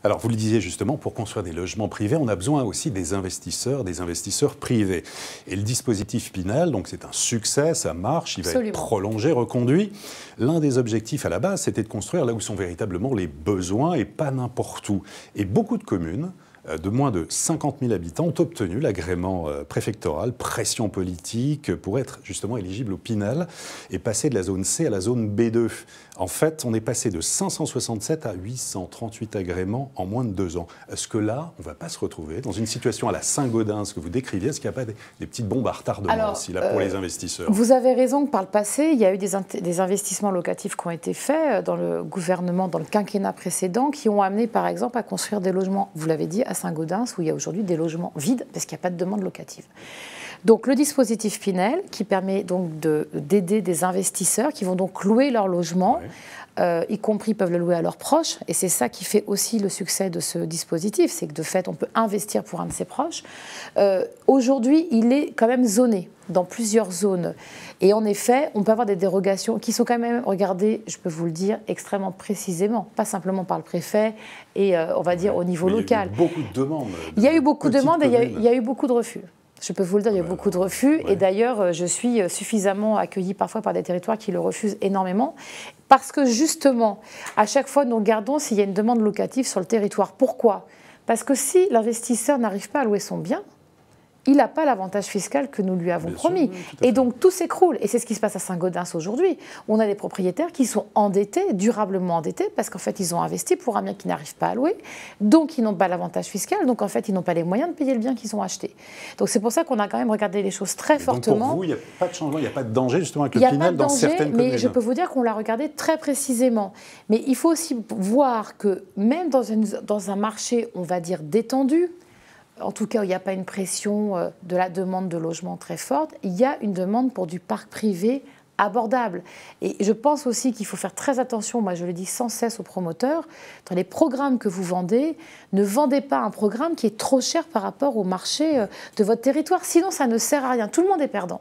Alors, vous le disiez justement, pour construire des logements privés, on a besoin aussi des investisseurs privés. Et le dispositif Pinel, donc c'est un succès, ça marche, il va être prolongé, reconduit. L'un des objectifs à la base, c'était de construire là où sont véritablement les besoins et pas n'importe où. Et beaucoup de communes de moins de 50 000 habitants ont obtenu l'agrément préfectoral, pression politique, pour être justement éligible au Pinel et passer de la zone C à la zone B2. En fait, on est passé de 567 à 838 agréments en moins de 2 ans. Est-ce que là, on ne va pas se retrouver dans une situation à la Saint-Gaudens que vous décriviez? Est-ce qu'il n'y a pas des petites bombes à retardement aussi là, pour les investisseurs? Vous avez raison que par le passé, il y a eu des investissements locatifs qui ont été faits dans le gouvernement, dans le quinquennat précédent, qui ont amené par exemple à construire des logements, vous l'avez dit, à Saint-Gaudens, où il y a aujourd'hui des logements vides parce qu'il n'y a pas de demande locative. Donc le dispositif Pinel, qui permet donc d'aider des investisseurs qui vont donc louer leur logement, y compris peuvent le louer à leurs proches, et c'est ça qui fait aussi le succès de ce dispositif, c'est que de fait on peut investir pour un de ses proches. Aujourd'hui il est quand même zoné dans plusieurs zones, et en effet on peut avoir des dérogations qui sont quand même regardées, je peux vous le dire, extrêmement précisément, pas simplement par le préfet et on va dire au niveau local. Il y a eu beaucoup de demandes. Il y a eu beaucoup de demandes et il y a eu beaucoup de refus. Je peux vous le dire, il y a beaucoup de refus. Et d'ailleurs, je suis suffisamment accueillie parfois par des territoires qui le refusent énormément. Parce que justement, à chaque fois, nous regardons s'il y a une demande locative sur le territoire. Pourquoi? Parce que si l'investisseur n'arrive pas à louer son bien, il n'a pas l'avantage fiscal que nous lui avons promis. Et donc tout s'écroule. Et c'est ce qui se passe à Saint-Gaudens aujourd'hui. On a des propriétaires qui sont endettés, durablement endettés, parce qu'en fait ils ont investi pour un bien qu'ils n'arrivent pas à louer. Donc ils n'ont pas l'avantage fiscal. Donc en fait ils n'ont pas les moyens de payer le bien qu'ils ont acheté. Donc c'est pour ça qu'on a quand même regardé les choses très fortement. Donc pour vous, il n'y a pas de changement, il n'y a pas de danger justement avec le Pinel dans certaines communes. Mais je peux vous dire qu'on l'a regardé très précisément. Mais il faut aussi voir que même dans un marché, on va dire détendu, en tout cas où il n'y a pas une pression de la demande de logement très forte, il y a une demande pour du parc privé abordable. Et je pense aussi qu'il faut faire très attention, moi je le dis sans cesse aux promoteurs, dans les programmes que vous vendez, ne vendez pas un programme qui est trop cher par rapport au marché de votre territoire, sinon ça ne sert à rien, tout le monde est perdant.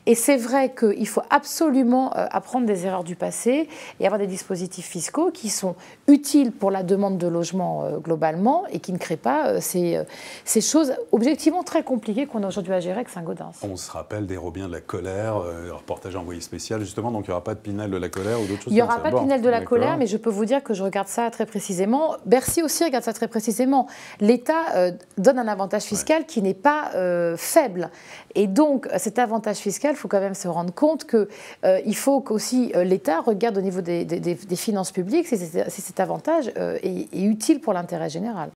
Et c'est vrai qu'il faut absolument apprendre des erreurs du passé et avoir des dispositifs fiscaux qui sont utiles pour la demande de logement globalement et qui ne créent pas ces choses objectivement très compliquées qu'on a aujourd'hui à gérer avec Saint-Gaudens. On se rappelle des Robiens de la colère, un reportage envoyé spécial justement, donc il n'y aura pas de Pinel de la colère ou d'autres choses. Il n'y aura pas de Pinel de la colère, mais je peux vous dire que je regarde ça très précisément. Bercy aussi regarde ça très précisément. L'État donne un avantage fiscal qui n'est pas faible. Et donc cet avantage fiscal, il faut quand même se rendre compte qu'il faut qu'aussi l'État regarde au niveau des finances publiques si cet avantage est utile pour l'intérêt général.